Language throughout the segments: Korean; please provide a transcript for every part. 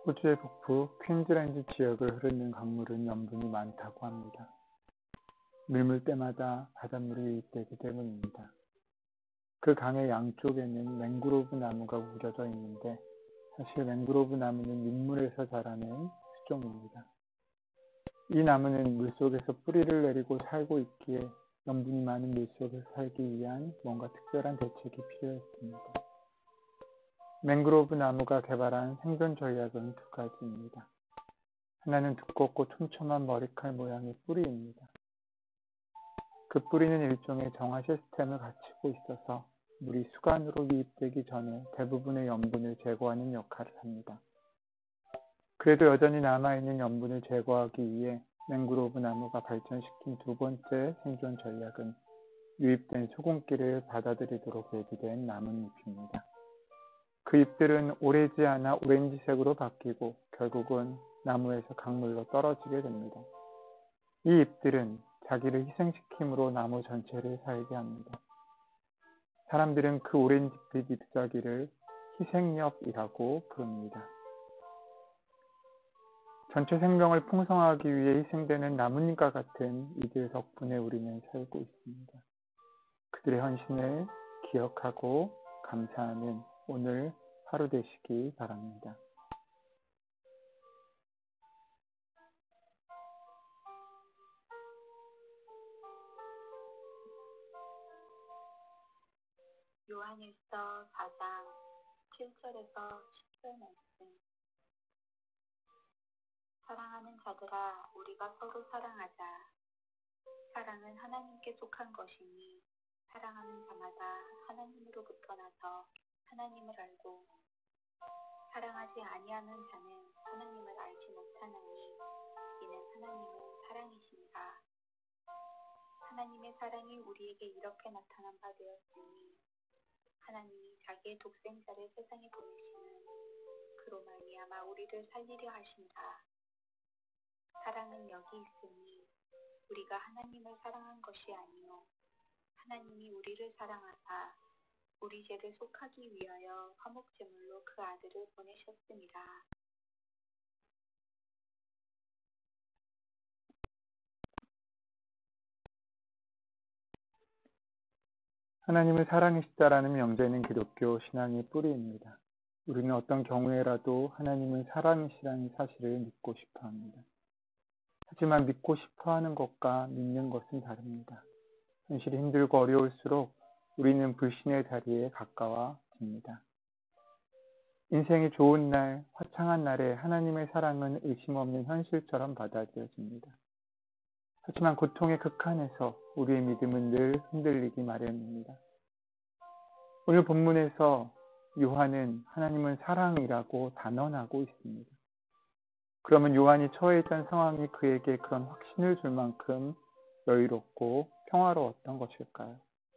호주의 북부 퀸즐랜드 지역을 흐르는 강물은 염분이 많다고 합니다. 밀물 때마다 바닷물이 유입되기 때문입니다. 그 강의 양쪽에는 맹그로브 나무가 우겨져 있는데 사실 맹그로브 나무는 민물에서 자라는 수종입니다. 이 나무는 물속에서 뿌리를 내리고 살고 있기에 염분이 많은 물속에서 살기 위한 뭔가 특별한 대책이 필요했습니다. 맹그로브 나무가 개발한 생존 전략은 두 가지입니다. 하나는 두껍고 촘촘한 머리칼 모양의 뿌리입니다. 그 뿌리는 일종의 정화 시스템을 갖추고 있어서 물이 수간으로 유입되기 전에 대부분의 염분을 제거하는 역할을 합니다. 그래도 여전히 남아있는 염분을 제거하기 위해 맹그로브 나무가 발전시킨 두 번째 생존 전략은 유입된 수분기를 받아들이도록 예비된 나뭇잎입니다. 그 잎들은 오래지 않아 오렌지색으로 바뀌고 결국은 나무에서 강물로 떨어지게 됩니다. 이 잎들은 자기를 희생시킴으로 나무 전체를 살게 합니다. 사람들은 그 오렌지빛 잎사귀를 희생엽이라고 부릅니다. 전체 생명을 풍성하기 위해 희생되는 나뭇잎과 같은 이들 덕분에 우리는 살고 있습니다. 그들의 헌신을 기억하고 감사하는 오늘 하루 되시기 바랍니다. 요한일서 4장 7절에서 10절 말씀. 사랑하는 자들아, 우리가 서로 사랑하자. 사랑은 하나님께 속한 것이니 사랑하는 자마다 하나님으로부터 나서 하나님을 알고 사랑하지 아니하는 자는 하나님을 알지 못하나니 이는 하나님은 사랑이시니라. 하나님의 사랑이 우리에게 이렇게 나타난 바 되었으니 하나님이 자기의 독생자를 세상에 보내시는 그로 말미암아 우리를 살리려 하신다. 사랑은 여기 있으니 우리가 하나님을 사랑한 것이 아니요 하나님이 우리를 사랑하사 우리 죄를 속하기 위하여 화목제물로 그 아들을 보내셨음이라. 하나님을 사랑이시다라는 명제는 기독교 신앙의 뿌리입니다. 우리는 어떤 경우에라도 하나님은 사랑이시라는 사실을 믿고 싶어 합니다. 하지만 믿고 싶어 하는 것과 믿는 것은 다릅니다. 현실이 힘들고 어려울수록 우리는 불신의 다리에 가까워집니다. 인생이 좋은 날, 화창한 날에 하나님의 사랑은 의심 없는 현실처럼 받아들여집니다. 하지만 고통의 극한에서 우리의 믿음은 늘 흔들리기 마련입니다. 오늘 본문에서 요한은 하나님은 사랑이라고 단언하고 있습니다. 그러면 요한이 처해 있던 상황이 그에게 그런 확신을 줄 만큼 여유롭고 평화로웠던 것일까요?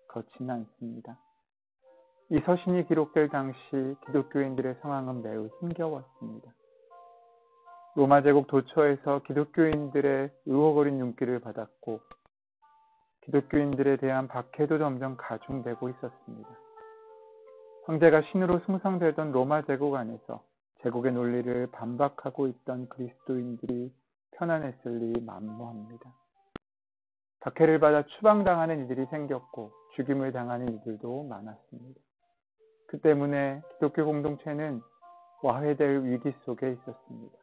그렇지는 않습니다. 이 서신이 기록될 당시 기독교인들의 상황은 매우 힘겨웠습니다. 로마 제국 도처에서 기독교인들의 의혹 어린 눈길을 받았고 기독교인들에 대한 박해도 점점 가중되고 있었습니다. 황제가 신으로 숭상되던 로마 제국 안에서 제국의 논리를 반박하고 있던 그리스도인들이 편안했을 리 만무합니다. 박해를 받아 추방당하는 이들이 생겼고 죽임을 당하는 이들도 많았습니다. 그 때문에 기독교 공동체는 와해될 위기 속에 있었습니다.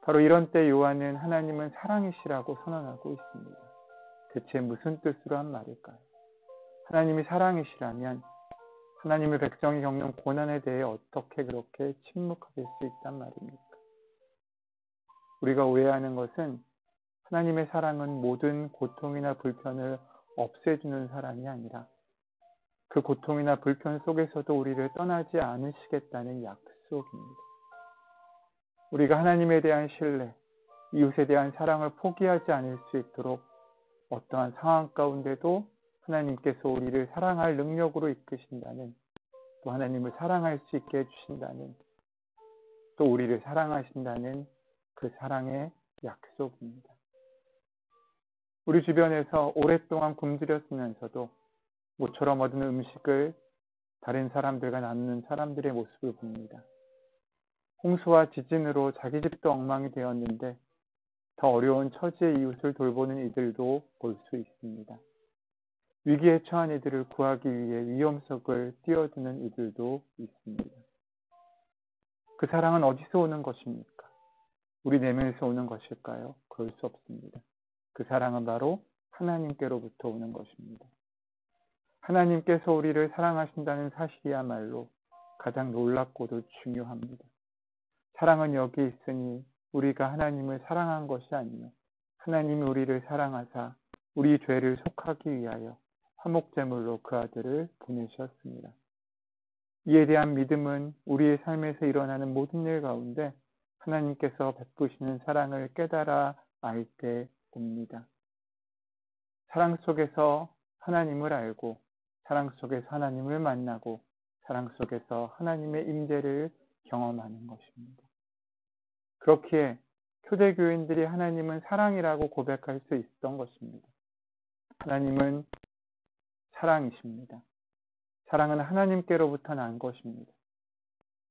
바로 이런 때 요한은 하나님은 사랑이시라고 선언하고 있습니다. 대체 무슨 뜻으로 한 말일까요? 하나님이 사랑이시라면 하나님의 백성이 겪는 고난에 대해 어떻게 그렇게 침묵하실 수 있단 말입니까? 우리가 오해하는 것은 하나님의 사랑은 모든 고통이나 불편을 없애주는 사랑이 아니라 그 고통이나 불편 속에서도 우리를 떠나지 않으시겠다는 약속입니다. 우리가 하나님에 대한 신뢰, 이웃에 대한 사랑을 포기하지 않을 수 있도록 어떠한 상황 가운데도 하나님께서 우리를 사랑할 능력으로 이끄신다는, 또 하나님을 사랑할 수 있게 해주신다는, 또 우리를 사랑하신다는 그 사랑의 약속입니다. 우리 주변에서 오랫동안 굶주렸으면서도 모처럼 얻은 음식을 다른 사람들과 나누는 사람들의 모습을 봅니다. 홍수와 지진으로 자기 집도 엉망이 되었는데 더 어려운 처지의 이웃을 돌보는 이들도 볼 수 있습니다. 위기에 처한 이들을 구하기 위해 위험 속을 뛰어드는 이들도 있습니다. 그 사랑은 어디서 오는 것입니까? 우리 내면에서 오는 것일까요? 그럴 수 없습니다. 그 사랑은 바로 하나님께로부터 오는 것입니다. 하나님께서 우리를 사랑하신다는 사실이야말로 가장 놀랍고도 중요합니다. 사랑은 여기 있으니 우리가 하나님을 사랑한 것이 아니요 하나님이 우리를 사랑하사 우리 죄를 속하기 위하여 화목제물로 그 아들을 보내셨습니다. 이에 대한 믿음은 우리의 삶에서 일어나는 모든 일 가운데 하나님께서 베푸시는 사랑을 깨달아 알 때 옵니다. 사랑 속에서 하나님을 알고 사랑 속에서 하나님을 만나고 사랑 속에서 하나님의 임재를 경험하는 것입니다. 그렇기에 초대교인들이 하나님은 사랑이라고 고백할 수 있었던 것입니다. 하나님은 사랑이십니다. 사랑은 하나님께로부터 난 것입니다.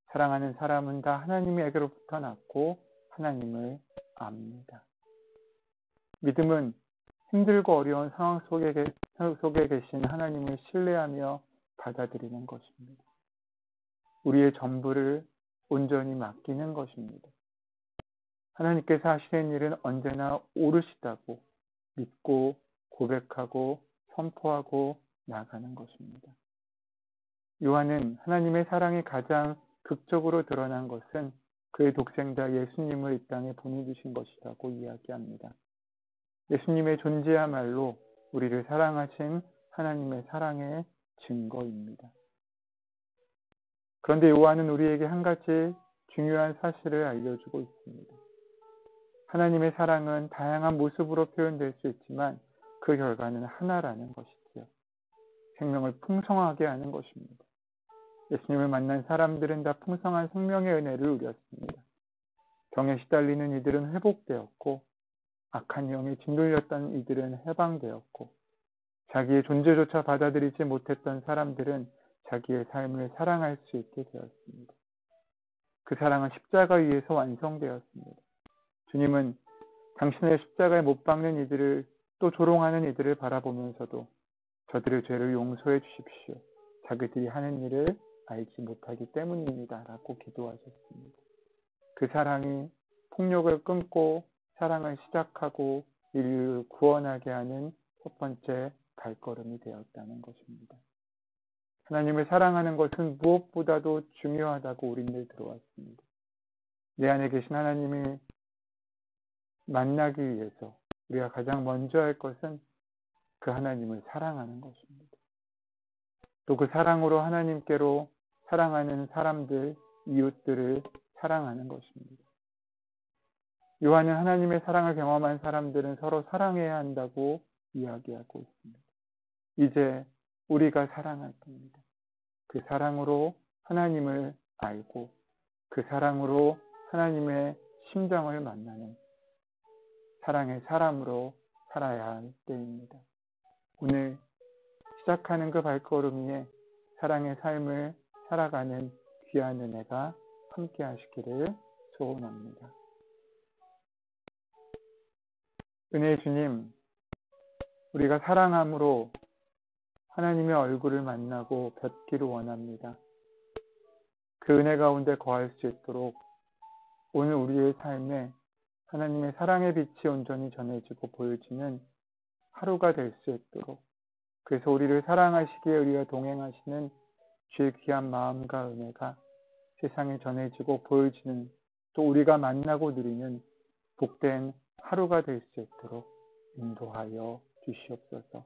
사랑하는 사람은 다 하나님에게로부터 났고 하나님을 압니다. 믿음은 힘들고 어려운 상황 속에 계신 하나님을 신뢰하며 받아들이는 것입니다. 우리의 전부를 온전히 맡기는 것입니다. 하나님께서 하시는 일은 언제나 옳으시다고 믿고 고백하고 선포하고 나가는 것입니다. 요한은 하나님의 사랑이 가장 극적으로 드러난 것은 그의 독생자 예수님을 이 땅에 보내주신 것이라고 이야기합니다. 예수님의 존재야말로 우리를 사랑하신 하나님의 사랑의 증거입니다. 그런데 요한은 우리에게 한 가지 중요한 사실을 알려주고 있습니다. 하나님의 사랑은 다양한 모습으로 표현될 수 있지만 그 결과는 하나라는 것이지요. 생명을 풍성하게 하는 것입니다. 예수님을 만난 사람들은 다 풍성한 생명의 은혜를 누렸습니다. 병에 시달리는 이들은 회복되었고 악한 영에 짓눌렸던 이들은 해방되었고 자기의 존재조차 받아들이지 못했던 사람들은 자기의 삶을 사랑할 수 있게 되었습니다. 그 사랑은 십자가 위에서 완성되었습니다. 주님은 당신의 십자가에 못 박는 이들을 또 조롱하는 이들을 바라보면서도 저들의 죄를 용서해 주십시오. 자기들이 하는 일을 알지 못하기 때문입니다. 라고 기도하셨습니다. 그 사랑이 폭력을 끊고 사랑을 시작하고 인류를 구원하게 하는 첫 번째 발걸음이 되었다는 것입니다. 하나님을 사랑하는 것은 무엇보다도 중요하다고 우리는 들어왔습니다. 내 안에 계신 하나님이 만나기 위해서 우리가 가장 먼저 할 것은 그 하나님을 사랑하는 것입니다. 또 그 사랑으로 하나님께로 사랑하는 사람들, 이웃들을 사랑하는 것입니다. 요한은 하나님의 사랑을 경험한 사람들은 서로 사랑해야 한다고 이야기하고 있습니다. 이제 우리가 사랑할 때입니다. 그 사랑으로 하나님을 알고 그 사랑으로 하나님의 심정을 만나는 사랑의 사람으로 살아야 할 때입니다. 오늘 시작하는 그 발걸음 위에 사랑의 삶을 살아가는 귀한 은혜가 함께 하시기를 소원합니다. 은혜의 주님, 우리가 사랑함으로 하나님의 얼굴을 만나고 뵙기를 원합니다. 그 은혜 가운데 거할 수 있도록 오늘 우리의 삶에 하나님의 사랑의 빛이 온전히 전해지고 보여지는 하루가 될 수 있도록 그래서 우리를 사랑하시기에 우리가 동행하시는 주의 귀한 마음과 은혜가 세상에 전해지고 보여지는 또 우리가 만나고 누리는 복된 하루가 될 수 있도록 인도하여 주시옵소서.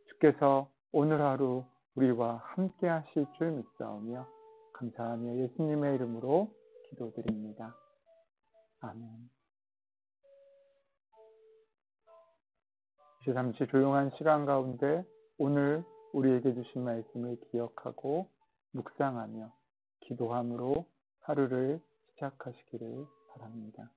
주께서 오늘 하루 우리와 함께 하실 줄 믿사오며 감사하며 예수님의 이름으로 기도드립니다. 아멘. 이제 잠시 조용한 시간 가운데 오늘 우리에게 주신 말씀을 기억하고 묵상하며 기도함으로 하루를 시작하시기를 바랍니다.